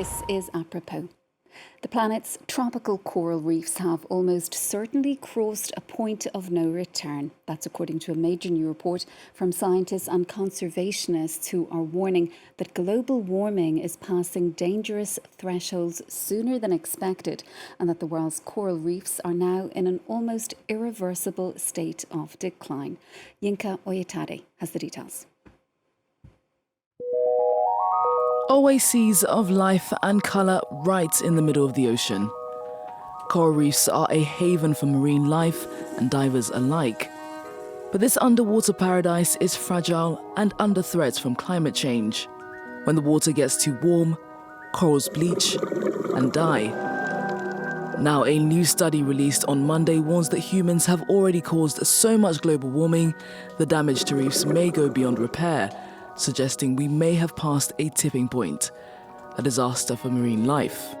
This is apropos. The planet's tropical coral reefs have almost certainly crossed a point of no return. That's according to a major new report from scientists and conservationists who are warning that global warming is passing dangerous thresholds sooner than expected and that the world's coral reefs are now in an almost irreversible state of decline. Yinka Oyetade has the details. Oases of life and colour right in the middle of the ocean. Coral reefs are a haven for marine life and divers alike. But this underwater paradise is fragile and under threat from climate change. When the water gets too warm, corals bleach and die. Now, a new study released on Monday warns that humans have already caused so much global warming, the damage to reefs may go beyond repair, suggesting we may have passed a tipping point, a disaster for marine life.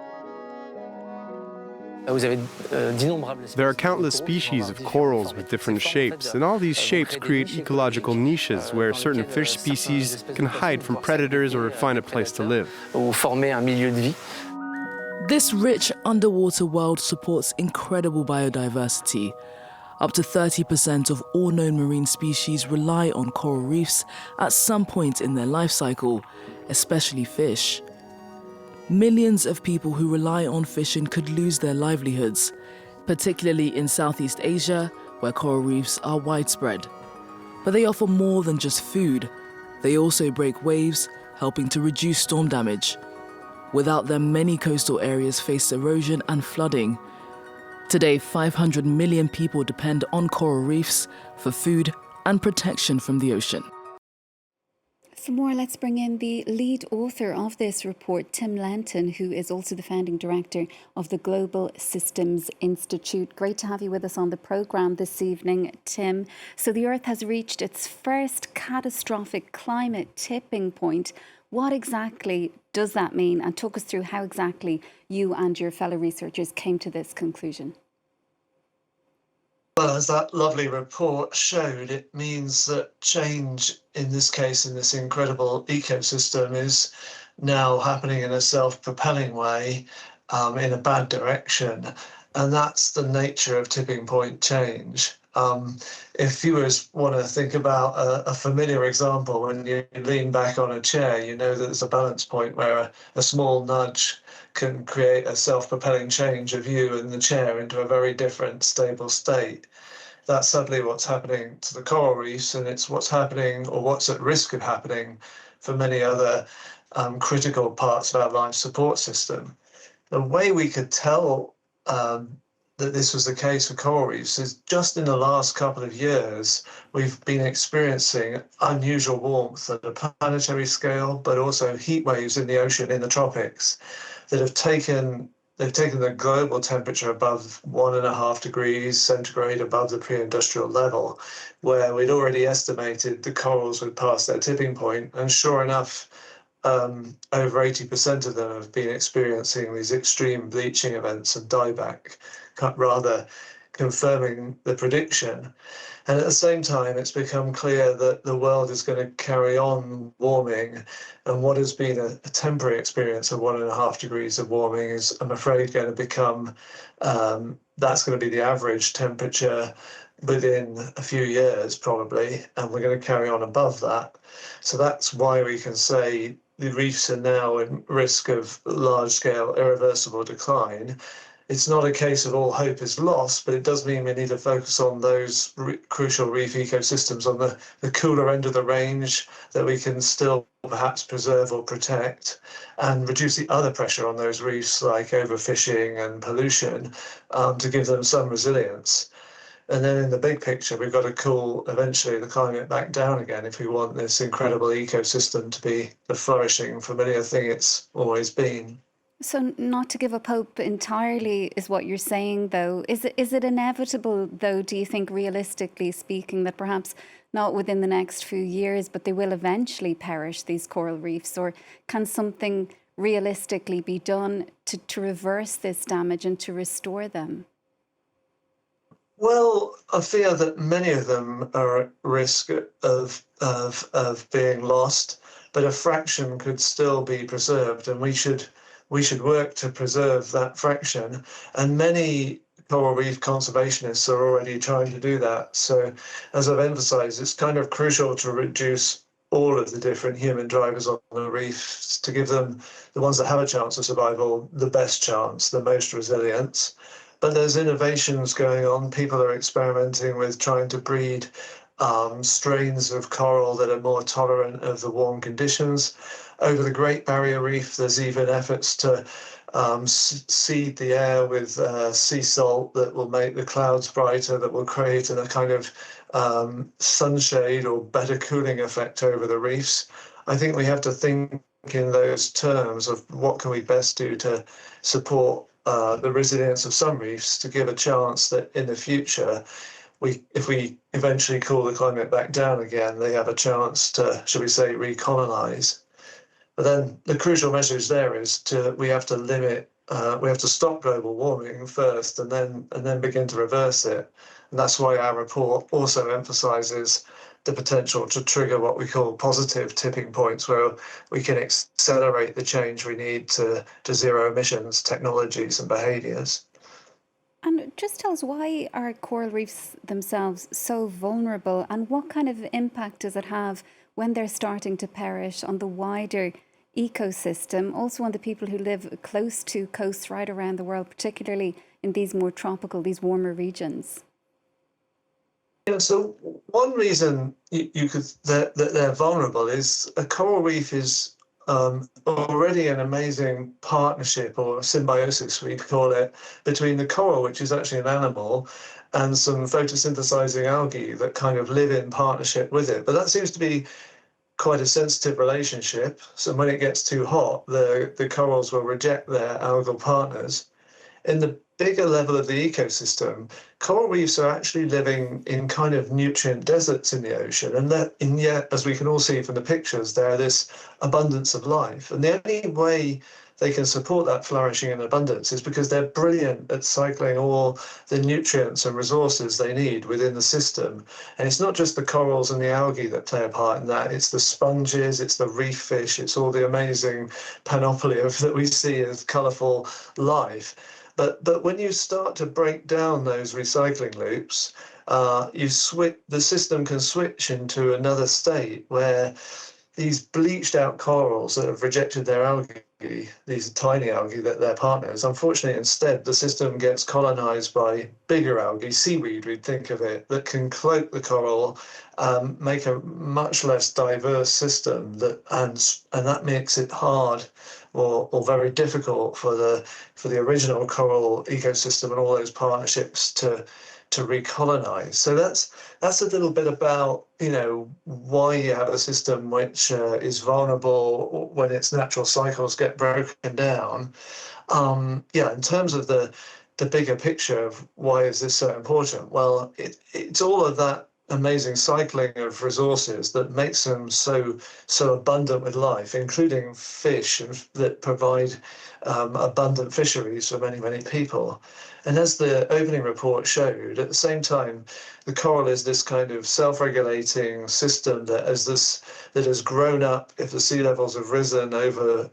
There are countless species of corals with different shapes, and all these shapes create ecological niches where certain fish species can hide from predators or find a place to live. This rich underwater world supports incredible biodiversity. Up to 30% of all known marine species rely on coral reefs at some point in their life cycle, especially fish. Millions of people who rely on fishing could lose their livelihoods, particularly in Southeast Asia, where coral reefs are widespread. But they offer more than just food. They also break waves, helping to reduce storm damage. Without them, many coastal areas face erosion and flooding. Today, 500 million people depend on coral reefs for food and protection from the ocean. For more, let's bring in the lead author of this report, Tim Lenton, who is also the founding director of the Global Systems Institute. Great to have you with us on the programme this evening, Tim. So the Earth has reached its first catastrophic climate tipping point. What exactly does that mean? And talk us through how exactly you and your fellow researchers came to this conclusion. Well, as that lovely report showed, it means that change, in this case, in this incredible ecosystem, is now happening in a self-propelling way, in a bad direction. And that's the nature of tipping point change. If viewers want to think about a familiar example, when you lean back on a chair, you know that there's a balance point where a small nudge can create a self-propelling change of you and the chair into a very different stable state. That's suddenly what's happening to the coral reefs, and it's what's happening, or what's at risk of happening, for many other critical parts of our life support system. The way we could tell that this was the case for coral reefs is just in the last couple of years, we've been experiencing unusual warmth at a planetary scale, but also heat waves in the ocean, in the tropics, that have taken the global temperature above 1.5 degrees centigrade above the pre-industrial level, where we'd already estimated the corals would pass their tipping point. And sure enough, over 80% of them have been experiencing these extreme bleaching events and dieback, rather confirming the prediction. And at the same time, it's become clear that the world is going to carry on warming, and what has been a temporary experience of 1.5 degrees of warming is, I'm afraid, going to become, that's going to be the average temperature within a few years, probably, and we're going to carry on above that. So that's why we can say the reefs are now in risk of large-scale irreversible decline. It's not a case of all hope is lost, but it does mean we need to focus on those crucial reef ecosystems on the cooler end of the range that we can still perhaps preserve or protect, and reduce the other pressure on those reefs like overfishing and pollution, to give them some resilience. And then in the big picture, we've got to cool eventually the climate back down again if we want this incredible ecosystem to be the flourishing, familiar thing it's always been. So not to give up hope entirely is what you're saying, though. Is it inevitable, though, do you think, realistically speaking, that perhaps not within the next few years, but they will eventually perish, these coral reefs? Or can something realistically be done to reverse this damage and to restore them? Well, I fear that many of them are at risk of being lost, but a fraction could still be preserved, and we should we should work to preserve that fraction. And many coral reef conservationists are already trying to do that. So, as I've emphasized, it's kind of crucial to reduce all of the different human drivers on the reefs to give them, the ones that have a chance of survival, the best chance, the most resilience. But there's innovations going on. People are experimenting with trying to breed strains of coral that are more tolerant of the warm conditions. Over the Great Barrier Reef, there's even efforts to seed the air with sea salt that will make the clouds brighter, that will create a kind of sunshade or better cooling effect over the reefs. I think we have to think in those terms of what can we best do to support the resilience of some reefs to give a chance that in the future, if we eventually cool the climate back down again, they have a chance to, shall we say, recolonize. But then the crucial message there is we have to limit, we have to stop global warming first, and then begin to reverse it. And that's why our report also emphasizes the potential to trigger what we call positive tipping points, where we can accelerate the change we need to zero emissions technologies and behaviors. And just tell us, why are coral reefs themselves so vulnerable, and what kind of impact does it have when they're starting to perish on the wider ecosystem, also on the people who live close to coasts right around the world, particularly in these more tropical, these warmer regions? Yeah, so one reason you could that they're vulnerable is a coral reef is already an amazing partnership, or symbiosis we call it, between the coral, which is actually an animal, and some photosynthesizing algae that kind of live in partnership with it. But that seems to be quite a sensitive relationship. So when it gets too hot, the corals will reject their algal partners. In the bigger level of the ecosystem, coral reefs are actually living in kind of nutrient deserts in the ocean. And yet, as we can all see from the pictures, they're this abundance of life. And the only way they can support that flourishing and abundance is because they're brilliant at cycling all the nutrients and resources they need within the system. And it's not just the corals and the algae that play a part in that, it's the sponges, it's the reef fish, it's all the amazing panoply that we see as colourful life. But when you start to break down those recycling loops, the system can switch into another state where these bleached out corals that have rejected their algae, these tiny algae that they're partners, unfortunately, instead, the system gets colonized by bigger algae, seaweed, we'd think of it, that can cloak the coral, make a much less diverse system, and that makes it hard or very difficult for the original coral ecosystem and all those partnerships to recolonize. So that's a little bit about, why you have a system which is vulnerable when its natural cycles get broken down. In terms of the bigger picture of why is this so important? Well, it's all of that amazing cycling of resources that makes them so abundant with life, including fish that provide abundant fisheries for many people. And as the opening report showed, at the same time, the coral is this kind of self-regulating system that has grown up if the sea levels have risen over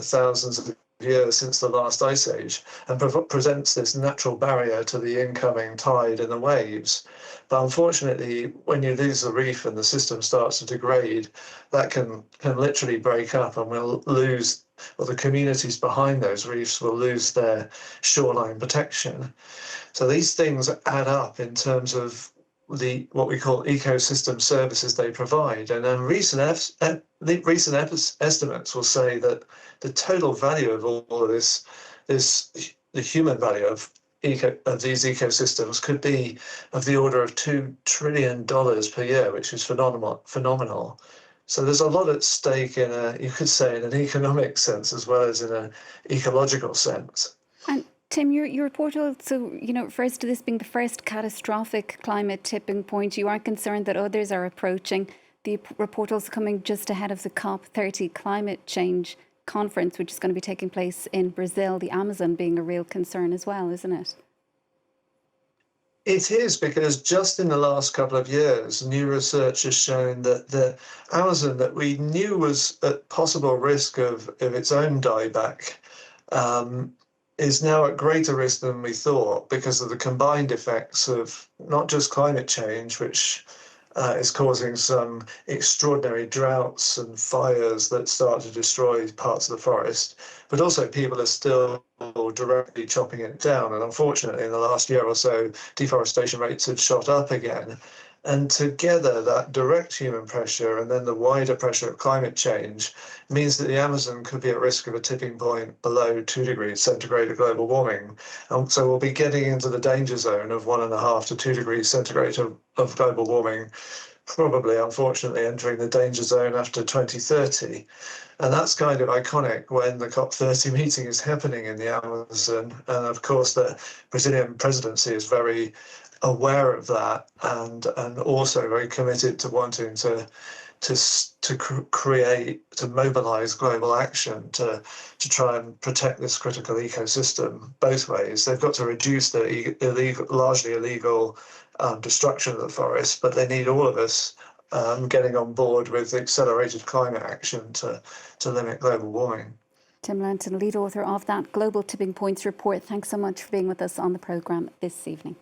thousands of years since the last ice age, and presents this natural barrier to the incoming tide and the waves. But unfortunately, when you lose the reef and the system starts to degrade, that can literally break up, and the communities behind those reefs will lose their shoreline protection. So these things add up in terms of what we call ecosystem services they provide. And then recent estimates will say that the total value of all of this, the human value of these ecosystems could be of the order of $2 trillion per year, which is phenomenal. So there's a lot at stake you could say, in an economic sense as well as in an ecological sense. And Tim, your report also, refers to this being the first catastrophic climate tipping point. You are concerned that others are approaching. The report also coming just ahead of the COP30 climate change conference, which is going to be taking place in Brazil, the Amazon being a real concern as well, isn't it? It is, because just in the last couple of years, new research has shown that the Amazon that we knew was at possible risk of its own dieback is now at greater risk than we thought because of the combined effects of not just climate change, which is causing some extraordinary droughts and fires that start to destroy parts of the forest, but also people are still directly chopping it down. And unfortunately, in the last year or so, deforestation rates have shot up again. And together, that direct human pressure and then the wider pressure of climate change means that the Amazon could be at risk of a tipping point below 2 degrees centigrade of global warming. And so we'll be getting into the danger zone of 1.5 to 2 degrees centigrade of global warming, probably, unfortunately, entering the danger zone after 2030. And that's kind of iconic when the COP30 meeting is happening in the Amazon. And of course, the Brazilian presidency is very aware of that and also very committed to wanting to mobilize global action to try and protect this critical ecosystem both ways. They've got to reduce the largely illegal destruction of the forest, but they need all of us getting on board with accelerated climate action to limit global warming. Tim Lenton, lead author of that Global Tipping Points report. Thanks so much for being with us on the programme this evening.